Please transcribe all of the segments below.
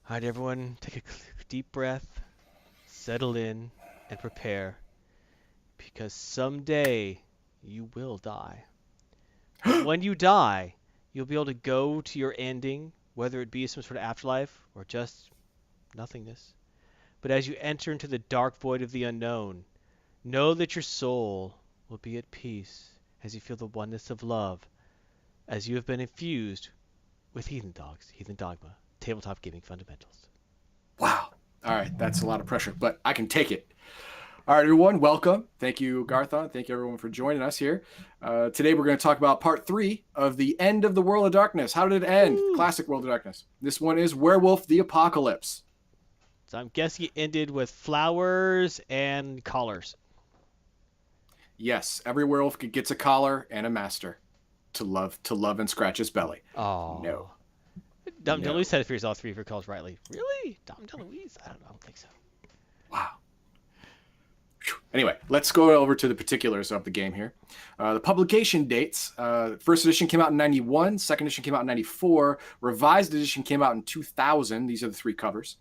All right, everyone, take a deep breath, settle in, and prepare, because someday you will die. But when you die, you'll be able to go to your ending, whether it be some sort of afterlife or just nothingness. But as you enter into the dark void of the unknown, know that your soul will be at peace as you feel the oneness of love, as you have been infused with Heathen Dogs, Heathen Dogma, Tabletop Gaming Fundamentals. Wow. All right, that's a lot of pressure, but I can take it. All right, everyone, welcome. Thank you, Garthon. Thank you, everyone, for joining us here. Today, we're going to talk about part 3 of the end of the World of Darkness. How did it end? Woo! Classic World of Darkness. This one is Werewolf the Apocalypse. So I'm guessing it ended with flowers and collars. Yes, every werewolf gets a collar and a master to love and scratch his belly. No, Oh. Dom DeLuise no. said it figures all three of your calls rightly. Really? Dom DeLuise? I don't know. I don't think so. Wow. Anyway, let's go over to the particulars of the game here. The publication dates, first edition came out in 91, second edition came out in 94, revised edition came out in 2000. These are the 3 covers.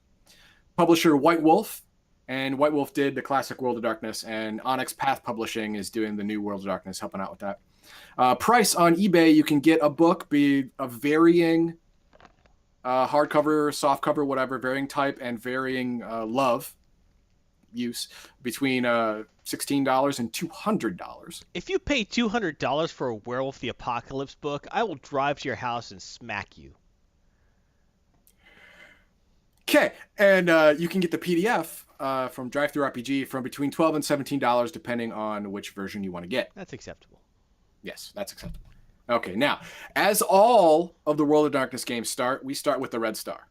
Publisher White Wolf, and White Wolf did the classic World of Darkness, and Onyx Path Publishing is doing the new World of Darkness, helping out with that. Price on eBay, you can get a book, be a varying hardcover, softcover, whatever, varying type and varying love use between $16 and $200. If you pay $200 for a Werewolf the Apocalypse book, I will drive to your house and smack you. Okay, and you can get the PDF from DriveThruRPG from between $12 and $17, depending on which version you want to get. That's acceptable. Yes, that's acceptable. Okay, now, as all of the World of Darkness games start, we start with the Red Star.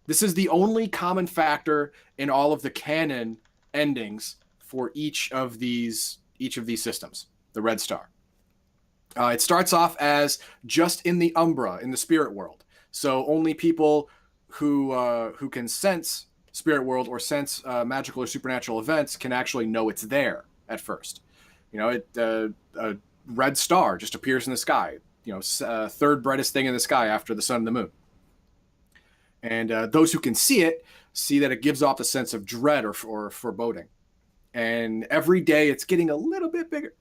This is the only common factor in all of the canon endings for each of these systems, the Red Star. It starts off as just in the Umbra, in the spirit world. So only people who can sense spirit world or sense magical or supernatural events can actually know it's there at first. You know, a red star just appears in the sky. You know, third brightest thing in the sky after the sun and the moon. And those who can see it see that it gives off a sense of dread or foreboding. And every day it's getting a little bit bigger,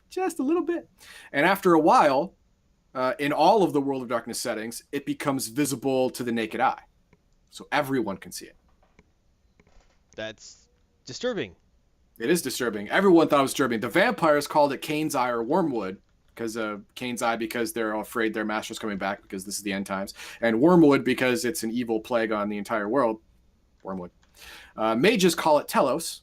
just a little bit. And after a while, in all of the World of Darkness settings, it becomes visible to the naked eye. So everyone can see it. That's disturbing. It is disturbing. Everyone thought it was disturbing. The vampires called it Cain's Eye or Wormwood, because Cain's Eye because they're afraid their master's coming back because this is the end times, and Wormwood because it's an evil plague on the entire world. Wormwood. Mages call it Telos,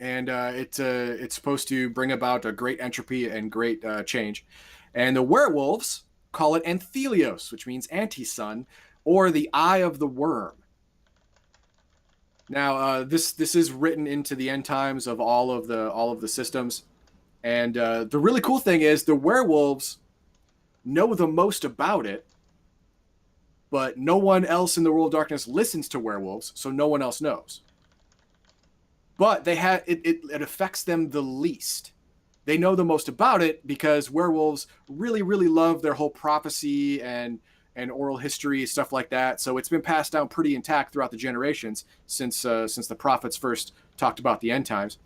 and it's supposed to bring about a great entropy and great change. And the werewolves call it Anthelios, which means anti-sun, or the Eye of the Wyrm. Now, this is written into the end times of all of the systems, and the really cool thing is the werewolves know the most about it, but no one else in the World of Darkness listens to werewolves, so no one else knows. But it affects them the least. They know the most about it because werewolves really, really love their whole prophecy and oral history, stuff like that. So it's been passed down pretty intact throughout the generations since the prophets first talked about the end times.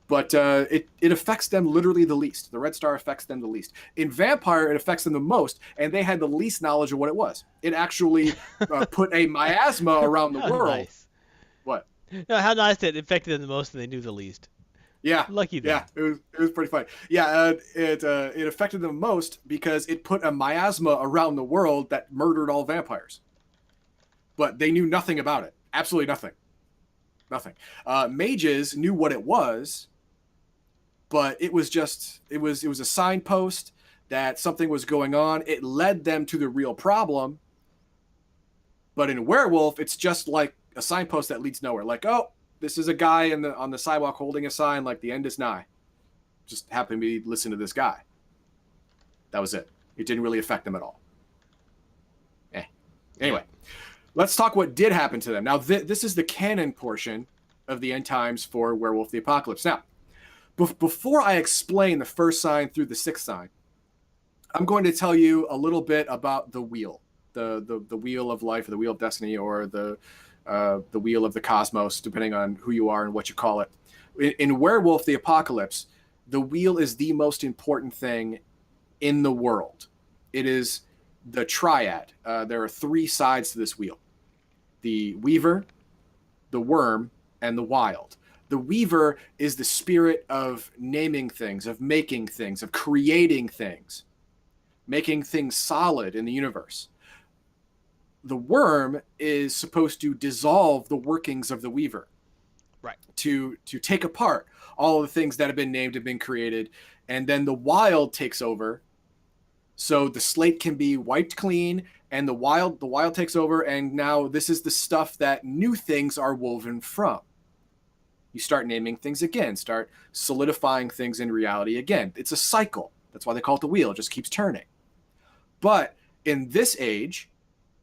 But it affects them literally the least. The Red Star affects them the least. In Vampire, it affects them the most, and they had the least knowledge of what it was. It actually put a miasma around the world. Nice. What? No, how nice that it affected them the most and they knew the least. Yeah, Lucky them. yeah, it was pretty funny. Yeah, it affected them most because it put a miasma around the world that murdered all vampires. But they knew nothing about it. Absolutely nothing. Mages knew what it was, but it was a signpost that something was going on. It led them to the real problem. But in Werewolf, it's just like a signpost that leads nowhere. Like, oh, this is a guy on the sidewalk holding a sign like the end is nigh. Just happened to be listen to this guy. That was it. It didn't really affect them at all. Anyway, let's talk what did happen to them. Now, this is the canon portion of the end times for Werewolf the Apocalypse. Now, before I explain the first sign through the sixth sign, I'm going to tell you a little bit about the wheel. the wheel of life, or the wheel of destiny, or the wheel of the cosmos, depending on who you are and what you call it. In Werewolf the Apocalypse, the wheel is the most important thing in the world. It is the triad. There are 3 sides to this wheel: the Weaver, the Wyrm, and the Wild. The Weaver is the spirit of naming things, of making things, of creating things, making things solid in the universe. The Wyrm is supposed to dissolve the workings of the Weaver. Right. To take apart all of the things that have been named and been created. And then the Wild takes over. So the slate can be wiped clean, and the wild takes over, and now this is the stuff that new things are woven from. You start naming things again, start solidifying things in reality again. It's a cycle. That's why they call it the wheel. It just keeps turning. But in this age,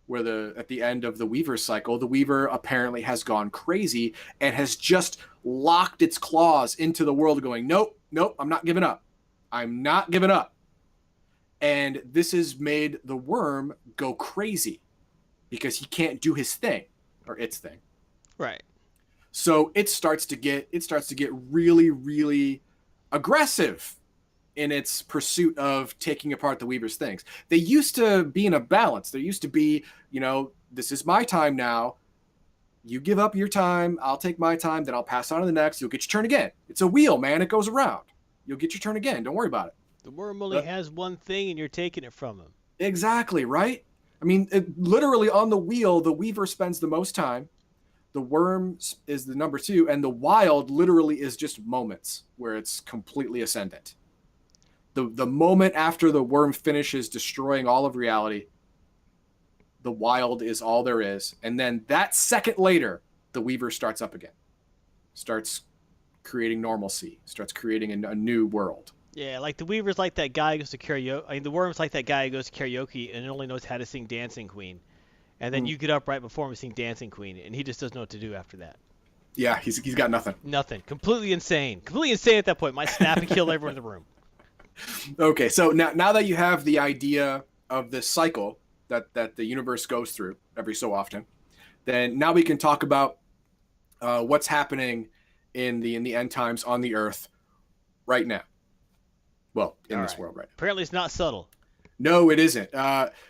where at the end of the Weaver cycle, the Weaver apparently has gone crazy and has just locked its claws into the world, going, nope, I'm not giving up. I'm not giving up. And this has made the Wyrm go crazy because he can't do his thing, or its thing. Right. So it starts to get really, really aggressive in its pursuit of taking apart the Weaver's things. They used to be in a balance. There used to be, this is my time now. You give up your time, I'll take my time, then I'll pass on to the next. You'll get your turn again. It's a wheel, man. It goes around. You'll get your turn again. Don't worry about it. The Wyrm only has one thing, and you're taking it from him. Exactly, right? I mean, literally on the wheel, the Weaver spends the most time. The Wyrm is the number 2, and the Wild literally is just moments where it's completely ascendant. The moment after the Wyrm finishes destroying all of reality, the Wild is all there is. And then that second later, the Weaver starts up again. Starts creating normalcy. Starts creating a new world. Yeah, like the Weaver's like that guy who goes to karaoke. I mean, the Wyrm's like that guy who goes to karaoke and only knows how to sing Dancing Queen. And then you get up right before him and sing Dancing Queen, and he just doesn't know what to do after that. Yeah, he's got nothing. Nothing. Completely insane. Completely insane at that point. Might snap and kill everyone in the room. Okay, so now that you have the idea of this cycle that the universe goes through every so often, then now we can talk about what's happening in the end times on the Earth right now. Well, in this world right now. Apparently it's not subtle. No, it isn't.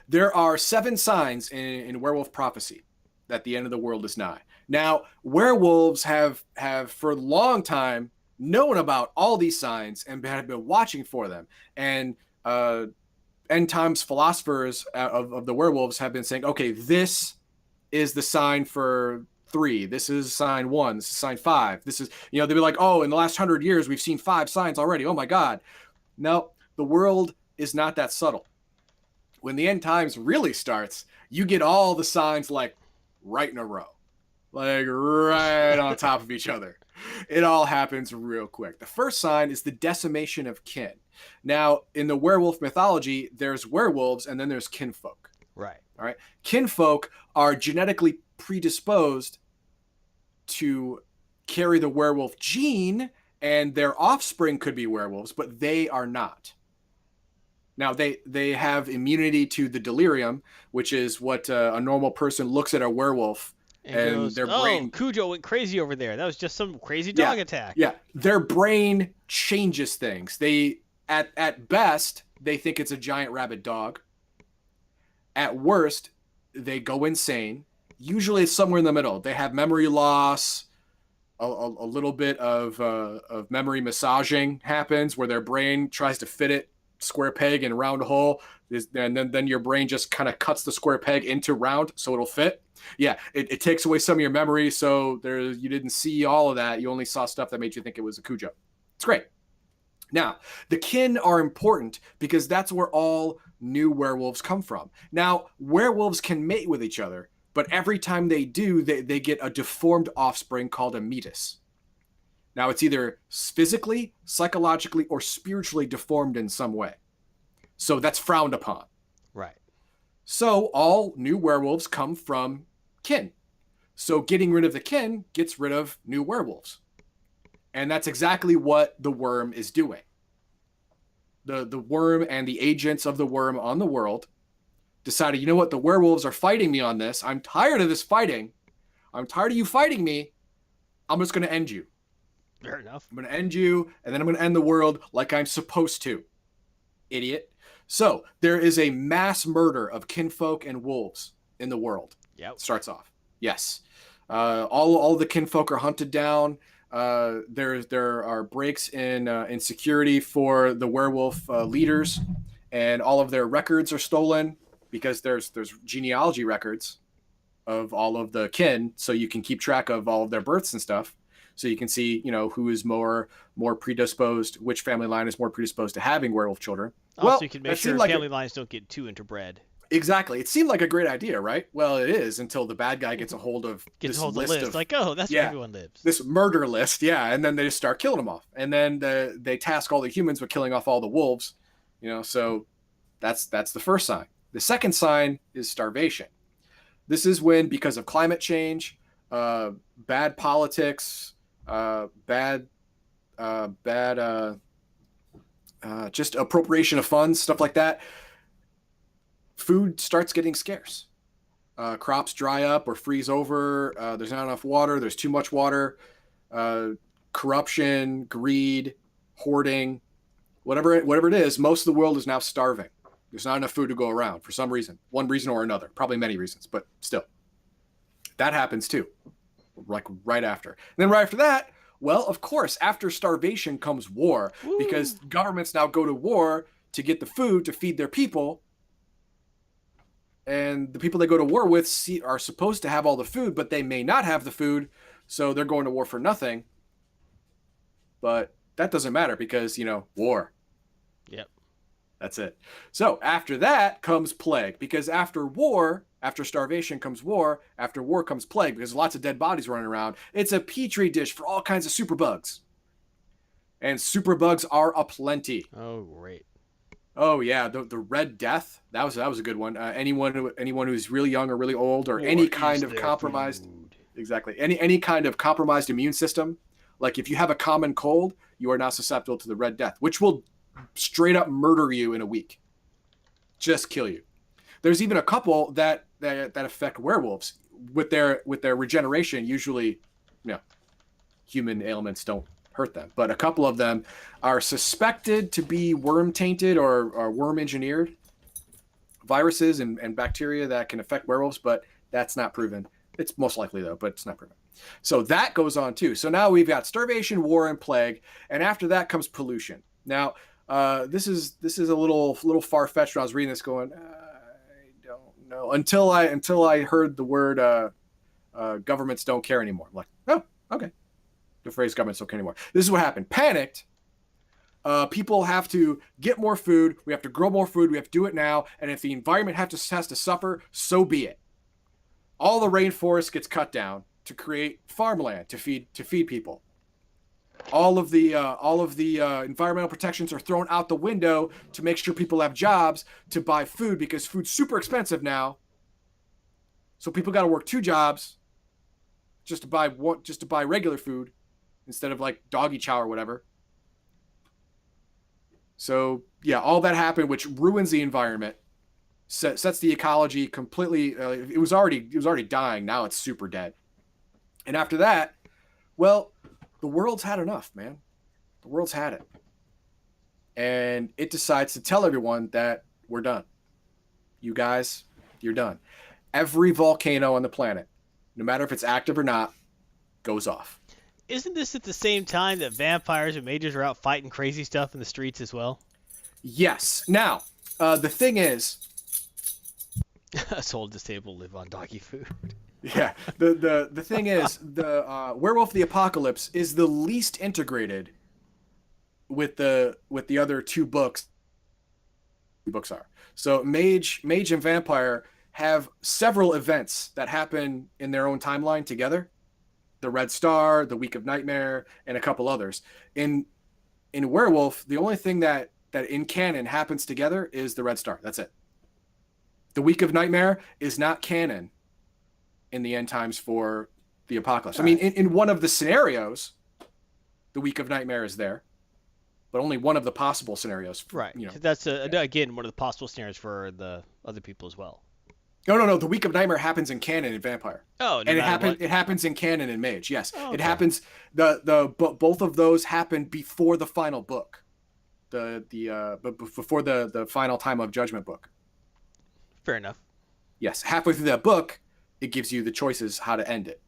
There are 7 signs in werewolf prophecy that the end of the world is nigh. Now, werewolves have for a long time known about all these signs and have been watching for them. And end times philosophers of the werewolves have been saying, okay, this is the sign for 3. This is sign 1. This is sign 5. This is, they'll be like, oh, in the last 100 years, we've seen 5 signs already. Oh my God. No, the world is not that subtle. When the end times really starts, you get all the signs like right in a row, like right on top of each other. It all happens real quick. The first sign is the decimation of kin. Now, in the werewolf mythology, there's werewolves and then there's kinfolk. Right. All right. Kinfolk are genetically predisposed to carry the werewolf gene, and their offspring could be werewolves, but they are not. Now, they have immunity to the delirium, which is what a normal person looks at a werewolf and goes, their brain... Cujo went crazy over there. That was just some crazy dog attack. Yeah, their brain changes things. They, at best, they think it's a giant rabid dog. At worst, they go insane. Usually it's somewhere in the middle. They have memory loss. A little bit of memory massaging happens where their brain tries to fit it square peg in round hole, and then your brain just kind of cuts the square peg into round so it'll fit. Yeah, it takes away some of your memory, so you didn't see all of that. You only saw stuff that made you think it was a Cujo. It's great. Now, the kin are important because that's where all new werewolves come from. Now, werewolves can mate with each other, but every time they do, they get a deformed offspring called a metis. Now, it's either physically, psychologically, or spiritually deformed in some way. So that's frowned upon. Right. So all new werewolves come from kin. So getting rid of the kin gets rid of new werewolves. And that's exactly what the Wyrm is doing. The Wyrm and the agents of the Wyrm on the world decided, you know what, the werewolves are fighting me on this. I'm tired of this fighting. I'm tired of you fighting me. I'm just going to end you. Fair enough. I'm going to end you, and then I'm going to end the world like I'm supposed to. Idiot. So there is a mass murder of kinfolk and wolves in the world. Yep. Starts off. Yes. All the kinfolk are hunted down. There are breaks in security for the werewolf leaders, and all of their records are stolen because there's genealogy records of all of the kin, so you can keep track of all of their births and stuff. So you can see, who is more predisposed, which family line is more predisposed to having werewolf children. Also, you can make sure family lines don't get too interbred. Exactly. It seemed like a great idea, right? Well, it is until the bad guy gets a hold of this list. Like, oh, that's where everyone lives. This murder list, yeah. And then they just start killing them off. And then they task all the humans with killing off all the wolves. So that's the first sign. The second sign is starvation. This is when, because of climate change, bad politics, just appropriation of funds, stuff like that, food starts getting scarce. Crops dry up or freeze over. There's not enough water. There's too much water. Corruption, greed, hoarding, whatever it is, most of the world is now starving. There's not enough food to go around for some reason. One reason or another. Probably many reasons, but still. That happens too. Like right after. And then right after that, well, of course, after starvation comes war. Woo. Because governments now go to war to get the food to feed their people. And the people they go to war with are supposed to have all the food, but they may not have the food, so they're going to war for nothing. But that doesn't matter because, war. Yep. That's it. So after that comes plague, because after starvation comes war, after war comes plague, because lots of dead bodies running around. It's a petri dish for all kinds of superbugs. And superbugs are aplenty. Oh, great. Oh yeah, the Red Death. That was a good one. Anyone who's really young or really old or any kind of compromised, exactly, any kind of compromised immune system. Like if you have a common cold, you are now susceptible to the Red Death, which will straight up murder you in a week. Just kill you. There's even a couple that affect werewolves with their regeneration. Usually, human ailments don't hurt them, but a couple of them are suspected to be worm tainted or worm engineered viruses and bacteria that can affect werewolves, but that's not proven. It's most likely though, but it's not proven. So that goes on too. So now we've got starvation, war, and plague, and after that comes pollution. Now this is a little far-fetched when I was reading this, going, I don't know, until I heard the word governments don't care anymore. I'm like, oh, okay. The phrase governments don't care anymore. This is what happened. Panicked. People have to get more food. We have to grow more food. We have to do it now. And if the environment has to suffer, so be it. All the rainforest gets cut down to create farmland to feed people. All of the environmental protections are thrown out the window to make sure people have jobs to buy food, because food's super expensive now. So people got to work 2 jobs just to buy regular food instead of like doggy chow or whatever. So yeah, all that happened, which ruins the environment, sets the ecology completely. It was already dying. Now it's super dead. And after that, well, the world's had enough, man. The world's had it. And it decides to tell everyone that we're done. You guys, you're done. Every volcano on the planet, no matter if it's active or not, goes off. Isn't this at the same time that vampires and mages are out fighting crazy stuff in the streets as well? Yes. Now, the thing is, us old disabled live on doggy food. Yeah. The thing is, the Werewolf of the Apocalypse is the least integrated with the other 2 books. Books are. So Mage and Vampire have several events that happen in their own timeline together. The Red Star, the Week of Nightmare, and a couple others. In Werewolf, the only thing that in canon happens together is the Red Star. That's it. The Week of Nightmare is not canon in the end times for the Apocalypse. Right. I mean, in one of the scenarios, the Week of Nightmare is there, but only one of the possible scenarios. Right. That's again one of the possible scenarios for the other people as well. No. The Week of Nightmare happens in canon in Vampire. Oh, no And matter it happens in canon in Mage. Yes, Oh, it okay. happens. Both of those happen before the final book, before the final Time of Judgment book. Fair enough. Yes, halfway through that book, it gives you the choices how to end it.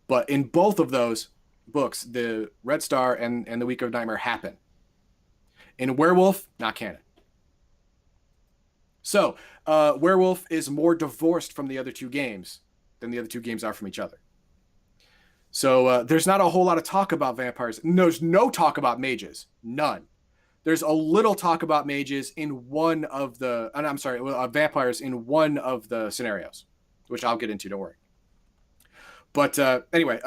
But in both of those books, the Red Star and the Week of Nightmare happen. In Werewolf, not canon. So, Werewolf is more divorced from the other two games than the other two games are from each other. So, there's not a whole lot of talk about vampires. There's no talk about mages. None. There's a little talk about mages in one of the... vampires in one of the scenarios, which I'll get into, don't worry. But anyway,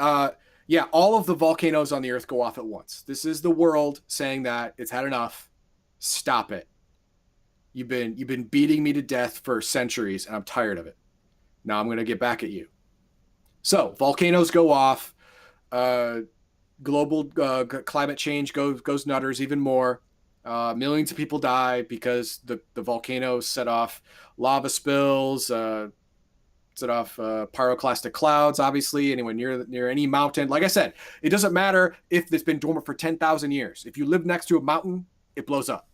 yeah, all of the volcanoes on the Earth go off at once. This is the world saying that it's had enough. Stop it. You've been beating me to death for centuries, and I'm tired of it. Now I'm going to get back at you. So volcanoes go off. Global climate change goes nutters even more. Millions of people die because the volcanoes set off lava spills, set off pyroclastic clouds, obviously. Anyone near any mountain. Like I said, it doesn't matter if it's been dormant for 10,000 years. If you live next to a mountain, it blows up.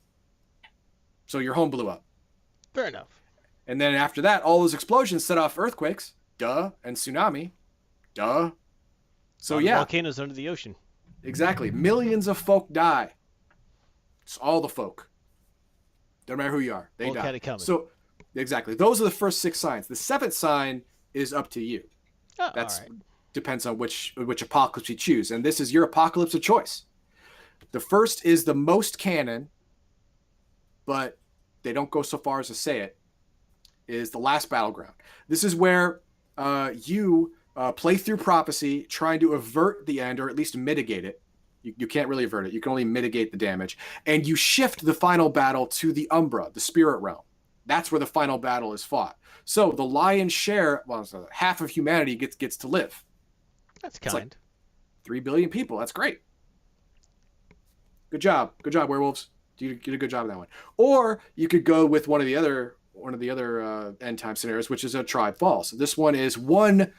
So your home blew up. Fair enough. And then after that, all those explosions set off earthquakes. Duh. And tsunami. Duh. So yeah. Volcanoes under the ocean. Exactly. Millions of folk die. It's all the folk. Don't matter who you are. They die. So exactly. Those are the first 6 signs. The 7th sign is up to you. Oh, That's all right. Depends on which apocalypse you choose. And this is your apocalypse of choice. The first is the most canon, but they don't go so far as to say it, is the last battleground. This is where you play through prophecy, trying to avert the end, or at least mitigate it. You can't really avert it. You can only mitigate the damage. And you shift the final battle to the Umbra, the spirit realm. That's where the final battle is fought. So the lion's share, half of humanity gets to live. That's kind. Like 3 billion people. That's great. Good job, werewolves. You did a good job on that one. Or you could go with one of the other end time scenarios, which is a tribe falls. This one is one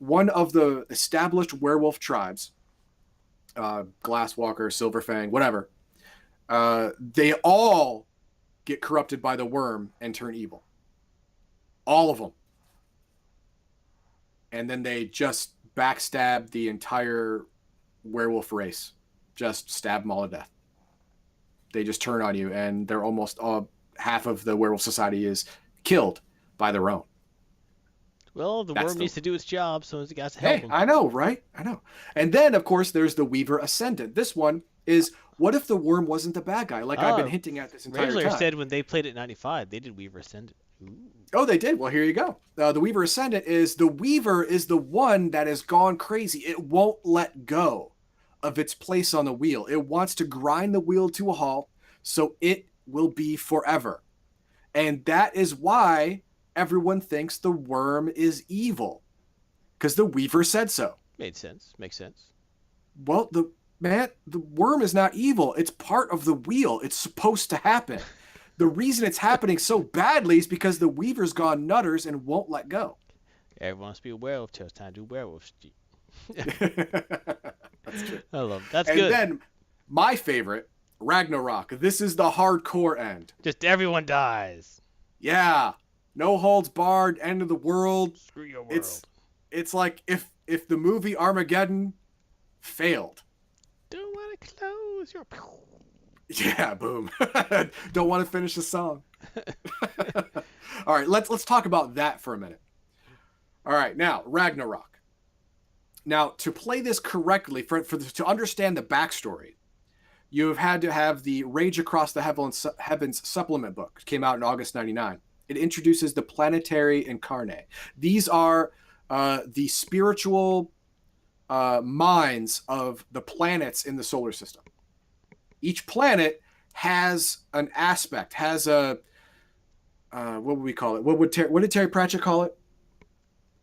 of the established werewolf tribes. Glasswalker, Silverfang, whatever. They all get corrupted by the Wyrm and turn evil. All of them. And then they just backstab the entire werewolf race. Just stab them all to death. They just turn on you, and they're almost half of the werewolf society is killed by their own. Well, the Wyrm needs to do its job, so it's got to help him. I know, right? I know. And then, of course, there's the Weaver Ascendant. This one is, what if the Wyrm wasn't the bad guy, like I've been hinting at this entire time? said when they played it in 95, they did Weaver Ascendant. Ooh. Oh, they did? Well, here you go. The Weaver Ascendant is, the Weaver is the one that has gone crazy. It won't let go of its place on the wheel. It wants to grind the wheel to a halt, so it will be forever. And that is why everyone thinks the Wyrm is evil, because the Weaver said so. Makes sense. Well, the Wyrm is not evil. It's part of the wheel. It's supposed to happen. The reason it's happening so badly is because the Weaver's gone nutters and won't let go. Everyone wants to be a werewolf till it's time to do werewolf. That's true. I love it. That's and good. And then my favorite, Ragnarok. This is the hardcore end. Just everyone dies. Yeah. No holds barred, end of the world. Screw your world. It's like if the movie Armageddon failed. Don't want to close your... Yeah, boom. Don't want to finish the song. All right, let's talk about that for a minute. All right, now Ragnarok. Now, to play this correctly, to understand the backstory, you have had to have the Rage Across the Heavens supplement book. It came out in August 99. It introduces the planetary incarnate. These are the spiritual minds of the planets in the solar system. Each planet has an aspect, has a what would we call it? What did Terry Pratchett call it?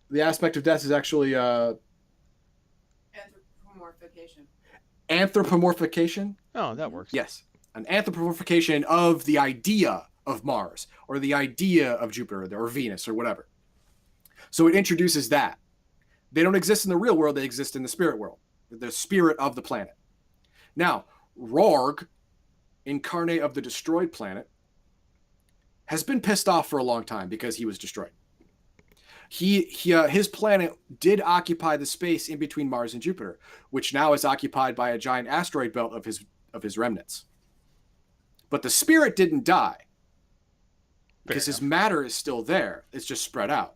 The aspect of death is actually anthropomorphication. Oh, that works. Yes, an anthropomorphication of the idea of Mars or the idea of Jupiter or Venus or whatever. So it introduces that. They don't exist in the real world, they exist in the spirit world, the spirit of the planet. Now, Rorg, incarnate of the destroyed planet, has been pissed off for a long time because he was destroyed. His planet did occupy the space in between Mars and Jupiter, which now is occupied by a giant asteroid belt of his remnants. But the spirit didn't die because his matter is still there. It's just spread out.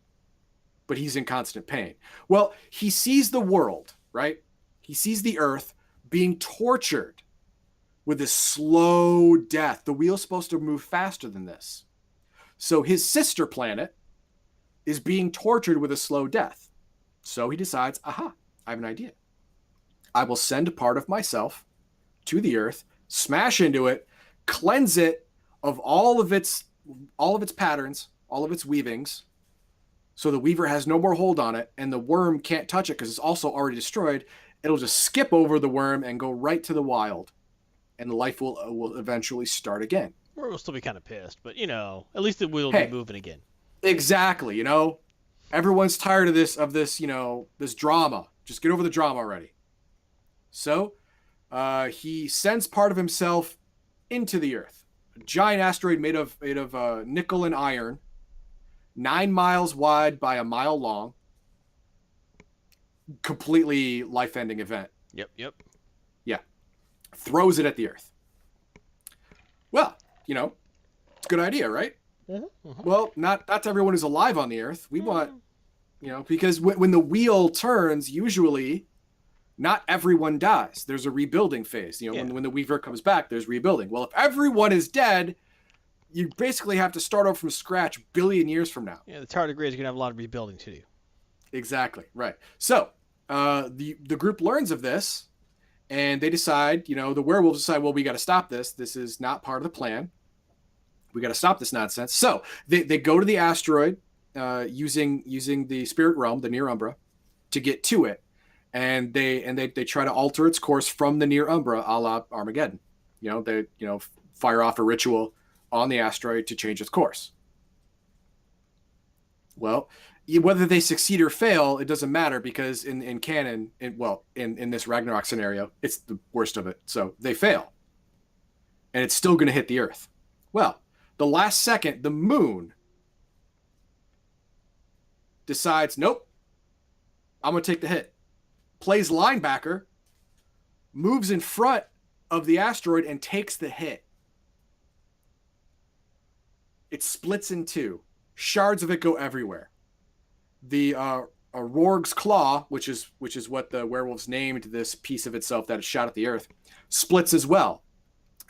But he's in constant pain. Well, he sees the world, right? He sees the Earth being tortured with this slow death. The wheel's supposed to move faster than this. So his sister planet is being tortured with a slow death. So he decides, aha, I have an idea. I will send a part of myself to the Earth, smash into it, cleanse it of all of its patterns, all of its weavings, so the weaver has no more hold on it, and the worm can't touch it because it's also already destroyed. It'll just skip over the worm and go right to the wild, and life will eventually start again. Or we'll still be kind of pissed, but at least it will be moving again. Exactly, everyone's tired of this, this drama. Just get over the drama already. So, he sends part of himself into the Earth. A giant asteroid made of nickel and iron, 9 miles wide by a mile long. Completely life-ending event. Yep. Yeah. Throws it at the Earth. Well, it's a good idea, right? Mm-hmm. Well, not everyone is alive on the Earth. We want, because when the wheel turns, usually not everyone dies. There's a rebuilding phase. When the Weaver comes back, there's rebuilding. Well, if everyone is dead, you basically have to start over from scratch billion years from now. Yeah, the tardigrade is going to have a lot of rebuilding to do. Exactly, right. So the group learns of this, and they decide, the werewolves decide, well, we got to stop this. This is not part of the plan. We got to stop this nonsense. So they go to the asteroid using the spirit realm, the near Umbra, to get to it, and they try to alter its course from the near Umbra, a la Armageddon. They fire off a ritual on the asteroid to change its course. Well, whether they succeed or fail, it doesn't matter because in canon, in this Ragnarok scenario, it's the worst of it. So they fail, and it's still going to hit the Earth. Well, the last second, the moon decides, nope, I'm going to take the hit. Plays linebacker, moves in front of the asteroid and takes the hit. It splits in two. Shards of it go everywhere. The Rorg's claw, which is what the werewolves named this piece of itself that it shot at the Earth, splits as well.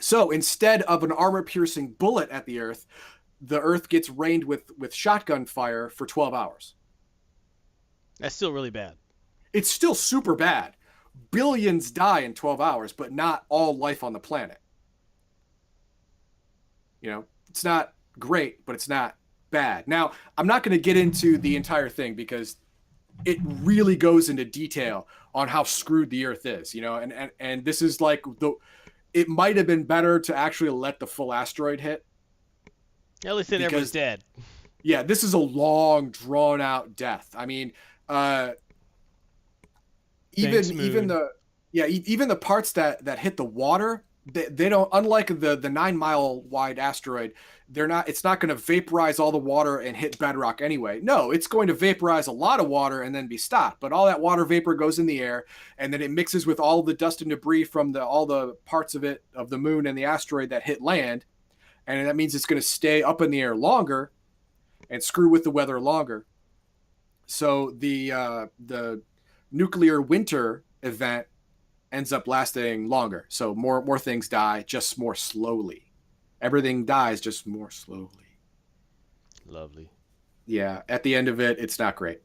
So instead of an armor-piercing bullet at the Earth gets rained with shotgun fire for 12 hours. That's still really bad. It's still super bad. Billions die in 12 hours, but not all life on the planet. It's not great, but it's not bad. Now, I'm not going to get into the entire thing because it really goes into detail on how screwed the Earth is, and this is like it might have been better to actually let the full asteroid hit. At least then everyone's dead. Yeah, this is a long, drawn out death. I mean, even the parts that hit the water, they don't, unlike the 9 mile wide asteroid, it's not going to vaporize all the water and hit bedrock anyway. No, it's going to vaporize a lot of water and then be stopped. But all that water vapor goes in the air, and then it mixes with all the dust and debris from all the parts of the moon and the asteroid that hit land. And that means it's going to stay up in the air longer and screw with the weather longer. So the nuclear winter event ends up lasting longer. So more things die, just more slowly. Everything dies just more slowly. Lovely. Yeah, at the end of it, it's not great.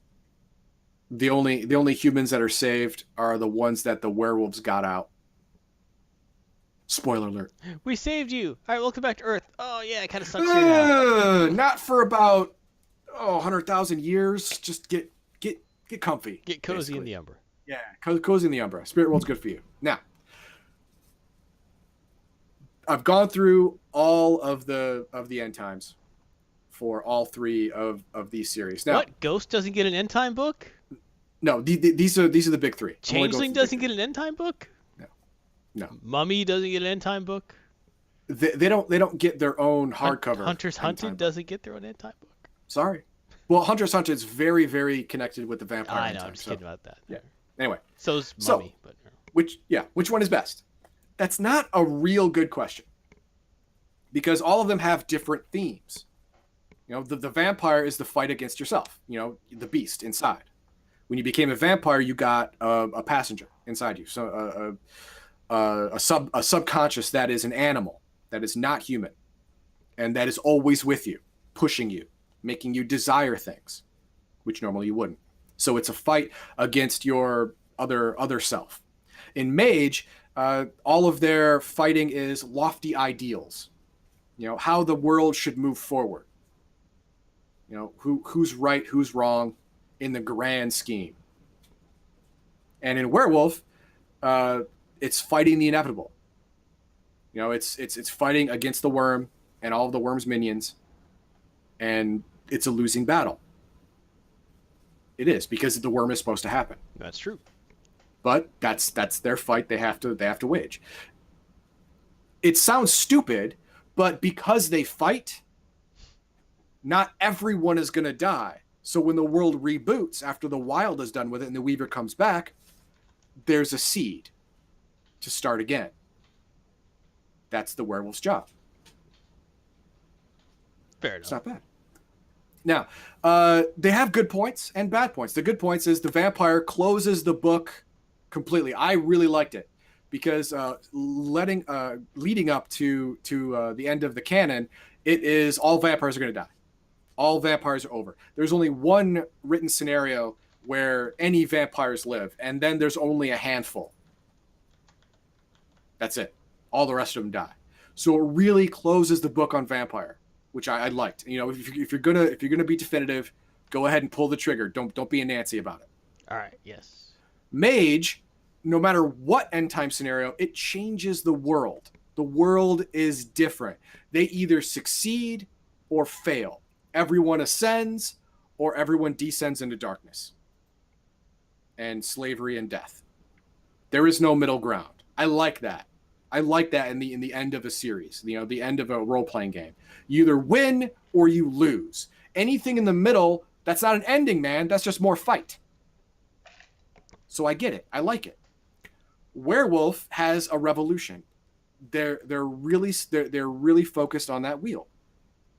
The only humans that are saved are the ones that the werewolves got out. Spoiler alert. We saved you. All right, welcome back to Earth. Oh yeah, it kind of sucks here now. Not for about 100,000 years. Just get comfy. Get cozy basically. in the Umbra. Yeah, cozy in the Umbra. Spirit world's good for you. Now, I've gone through all of the end times for all three of these series. Now, What? Ghost doesn't get an end time book? no, these are the big three. Changeling doesn't get an end time book? No, no. Mummy doesn't get an end time book? They don't get their own hardcover. Hunter's Hunted doesn't get their own end time book. Sorry. Well, Hunter's Hunted is very, very connected with the vampire. I know. I'm just kidding about that. Yeah. Anyway. So's Mummy. But which one is best? That's not a real good question, because all of them have different themes. You know, the vampire is the fight against yourself. You know, the beast inside. When you became a vampire, you got a passenger inside you, so a subconscious that is an animal, that is not human, and that is always with you, pushing you, making you desire things, which normally you wouldn't. So it's a fight against your other self. In Mage, all of their fighting is lofty ideals. You know, how the world should move forward. You know, who's right, who's wrong in the grand scheme. And in Werewolf, it's fighting the inevitable. You know, it's fighting against the Wyrm and all of the Wyrm's minions, and it's a losing battle. It is, because the Wyrm is supposed to happen. that's true. But that's their fight. They have to wage. It sounds stupid, but because they fight, not everyone is going to die. So when the world reboots after the Wild is done with it and the Weaver comes back, there's a seed to start again. That's the werewolf's job. Fair enough. It's not bad. Now, they have good points and bad points. The good points is the vampire closes the book completely. I really liked it because leading up to the end of the canon, it is all vampires are going to die. All vampires are over. There's only one written scenario where any vampires live, and then there's only a handful. That's it. All the rest of them die. So it really closes the book on vampire, which I liked. You know, if you're gonna be definitive, go ahead and pull the trigger. Don't be a Nancy about it. All right. Yes. Mage, no matter what end time scenario, it changes the world. The world is different. They either succeed or fail. Everyone ascends or everyone descends into darkness and slavery and death. There is no middle ground. I like that. I like that in the end of a series, you know, the end of a role-playing game. You either win or you lose. Anything in the middle, that's not an ending, man. That's just more fight. So I get it. I like it. Werewolf has a revolution. They're really focused on that wheel.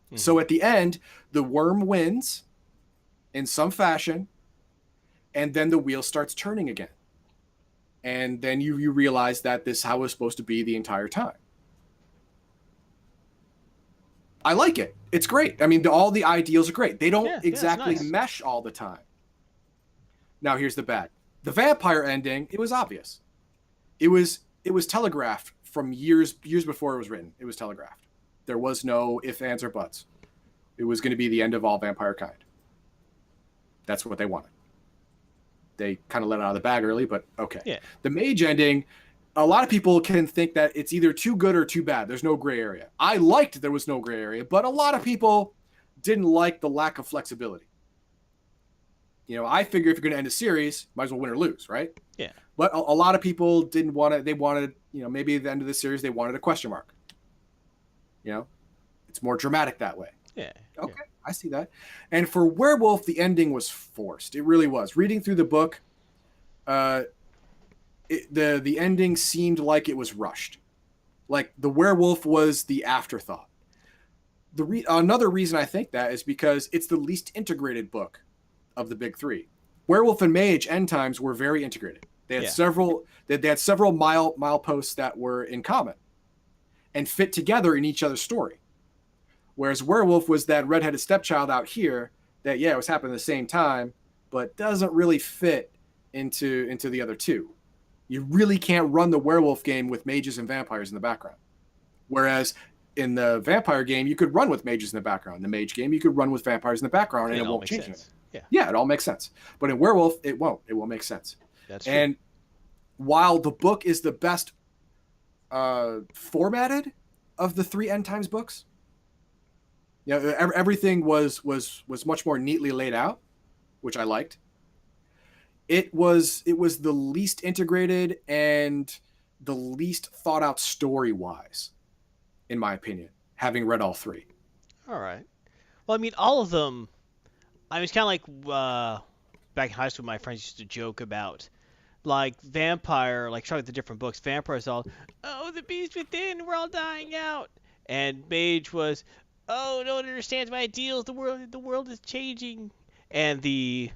Mm-hmm. So at the end, the Wyrm wins in some fashion, and then the wheel starts turning again. And then you realize that this is how it was supposed to be the entire time. I like it. It's great. I mean, all the ideals are great. They don't exactly mesh all the time. Now, here's the bad. The vampire ending, it was obvious. It was telegraphed from years before it was written. It was telegraphed. There was no ifs, ands, or buts. It was going to be the end of all vampire kind. That's what they wanted. They kind of let it out of the bag early, but okay. Yeah. The Mage ending, a lot of people can think that it's either too good or too bad. There's no gray area. I liked there was no gray area, but a lot of people didn't like the lack of flexibility. You know, I figure if you're going to end a series, might as well win or lose, right? Yeah. But a lot of people didn't want it. They wanted, you know, maybe at the end of the series, they wanted a question mark. You know, it's more dramatic that way. Yeah. Okay, yeah. I see that. And for Werewolf, the ending was forced. It really was. Reading through the book, the ending seemed like it was rushed. Like the werewolf was the afterthought. Another reason I think that is because it's the least integrated book of the big three. Werewolf and Mage end times were very integrated. They had several mileposts that were in common and fit together in each other's story. Whereas Werewolf was that redheaded stepchild out here that, it was happening at the same time, but doesn't really fit into the other two. You really can't run the werewolf game with mages and vampires in the background. Whereas in the vampire game, you could run with mages in the background. In the mage game, you could run with vampires in the background, and it won't change it. Yeah, it all makes sense. But in Werewolf, it won't. It won't make sense. That's true. And while the book is the best formatted, of the 3 End Times books. You know, everything was much more neatly laid out, which I liked. It was the least integrated and the least thought out story wise, in my opinion, having read all 3. All right. Well, I mean, all of them. I mean, it's kind of like back in high school, my friends used to joke about, like, vampire, like, trying the different books. Vampire's all, oh, the beast within, we're all dying out. And mage was, oh, no one understands my ideals. The world is changing. And the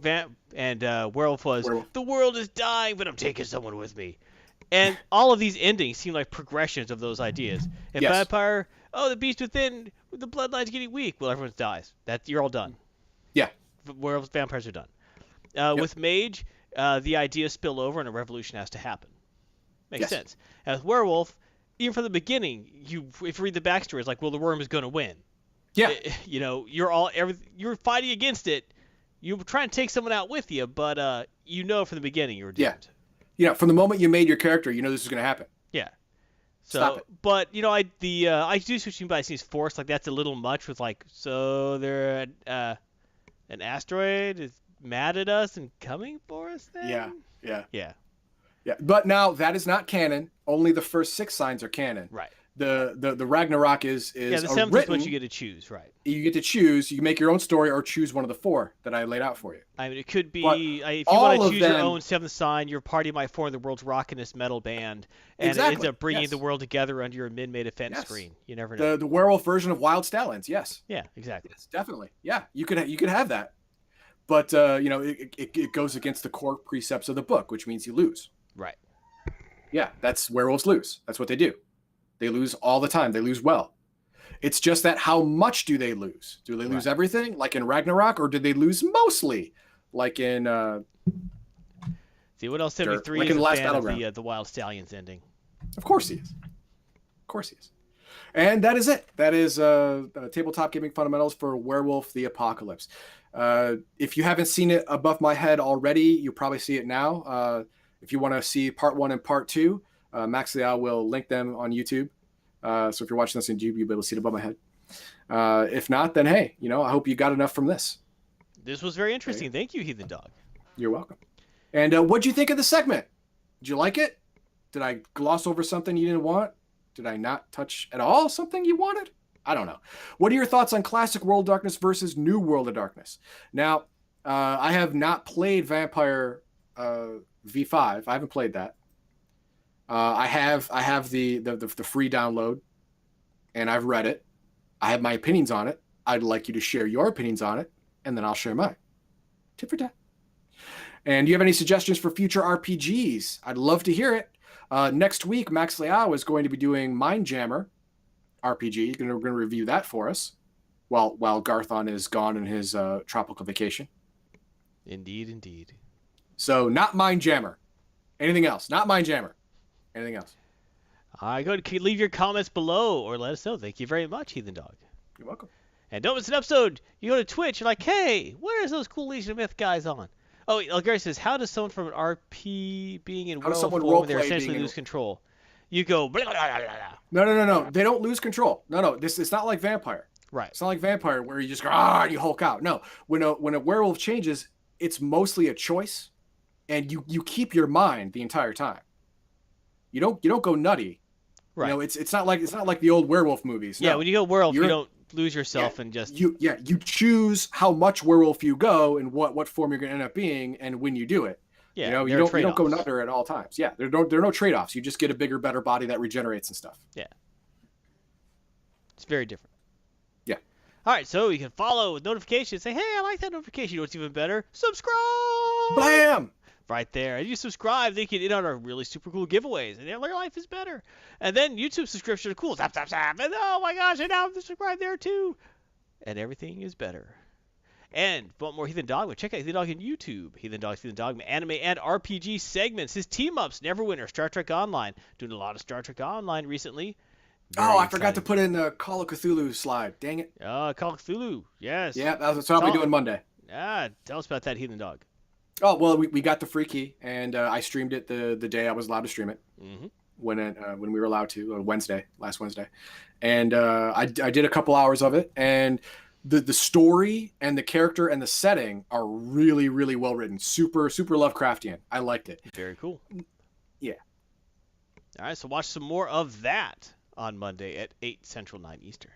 werewolf was, the world is dying, but I'm taking someone with me. And all of these endings seem like progressions of those ideas. And Yes. vampire, oh, the beast within, the bloodline's getting weak. Well, everyone dies. You're all done. Yeah. Werewolves, vampires are done. With mage, the ideas spill over and a revolution has to happen. Makes sense. And with werewolf, even from the beginning, if you read the backstory, it's like, well, the Wyrm is going to win. Yeah. You know, you're fighting against it. You're trying to take someone out with you, but you know from the beginning you're doomed. Yeah. You know, from the moment you made your character, you know this is going to happen. Yeah. So, Stop it. but you know, I do switching by seems forced. Like that's a little much. With like, so they're an asteroid is mad at us and coming for us. Then? Yeah. But now that is not canon. Only the first 6 signs are canon. Right. The Ragnarok is the 7th is what you get to choose, right? You get to choose. You make your own story or choose one of the 4 that I laid out for you. I mean, it could be if you want to choose your own 7th sign, your party might form the world's rockinest metal band, and it ends up bringing the world together under your mid-made event screen. You never know. The werewolf version of Wild Stallions, yes. Yeah, exactly. Yes, definitely. Yeah, you could have that, but you know, it goes against the core precepts of the book, which means you lose. Right. Yeah, that's werewolves lose. That's what they do. They lose all the time. They lose well. It's just that how much do they lose? Do they lose everything, like in Ragnarok, or did they lose mostly, like in? See, what else? 73 like is in the a last fan Battleground. of the Wild Stallions ending. Of course he is. Of course he is. And that is it. That is Tabletop Gaming Fundamentals for Werewolf the Apocalypse. If you haven't seen it above my head already, you'll probably see it now. If you want to see part 1 and part 2, Max Leal will link them on YouTube. So if you're watching this on YouTube, you'll be able to see it above my head. If not, then hey, you know, I hope you got enough from this. This was very interesting. Thank you, Heathen Dog. You're welcome. And what'd you think of the segment? Did you like it? Did I gloss over something you didn't want? Did I not touch at all something you wanted? I don't know. What are your thoughts on classic World of Darkness versus New World of Darkness? Now, I have not played Vampire V5. I haven't played that. I have the free download, and I've read it. I have my opinions on it. I'd like you to share your opinions on it, and then I'll share mine. Tit for tat. And do you have any suggestions for future RPGs? I'd love to hear it. Next week, Max Leal is going to be doing Mindjammer RPG. He's going to review that for us while Garthon is gone on his tropical vacation. Indeed. So not Mindjammer. Anything else? Not Mindjammer. Anything else? Go ahead, leave your comments below or let us know. Thank you very much, Heathen Dog. You're welcome. And don't miss an episode. You go to Twitch, you're like, hey, where's those cool Legion of Myth guys on? Oh, Gary says, how does someone from an RP being in werewolf form when they essentially lose control? You go, blah, blah, blah, blah. No. They don't lose control. No. It's not like Vampire. Right. It's not like Vampire where you just go, and you Hulk out. No. When a werewolf changes, it's mostly a choice, and you keep your mind the entire time. You don't go nutty. Right. You know, it's not like the old werewolf movies. No. Yeah, when you go werewolf, you don't lose yourself and just you choose how much werewolf you go and what form you're going to end up being, and when you do it. Yeah, you know, you don't go nutter at all times. Yeah, there are no trade-offs. You just get a bigger, better body that regenerates and stuff. Yeah. It's very different. Yeah. All right, so you can follow with notifications. Say, hey, I like that notification. You know what's even better? Subscribe! Blam! Right there. And you subscribe, then you get in on our really super cool giveaways, and your life is better. And then YouTube subscription are cool. Zap. And oh my gosh, and now I'm subscribed there too. And everything is better. And want more Heathen Dogma? Check out Heathen Dog on YouTube. Heathen Dogma, anime and RPG segments. His team-ups, Neverwinter, Star Trek Online. Doing a lot of Star Trek Online recently. I forgot to put in the Call of Cthulhu slide. Dang it. Call of Cthulhu. Yes. Yeah, that's what I'll be doing Monday. Tell us about that, Heathen Dog. Oh, well, we got the free key, and I streamed it the day I was allowed to stream it. Mm-hmm. when we were allowed to, last Wednesday, and I did a couple hours of it, and the story and the character and the setting are really really well written, super Lovecraftian. I liked it. Very cool. Yeah. All right, so watch some more of that on Monday at 8 Central, 9 Eastern.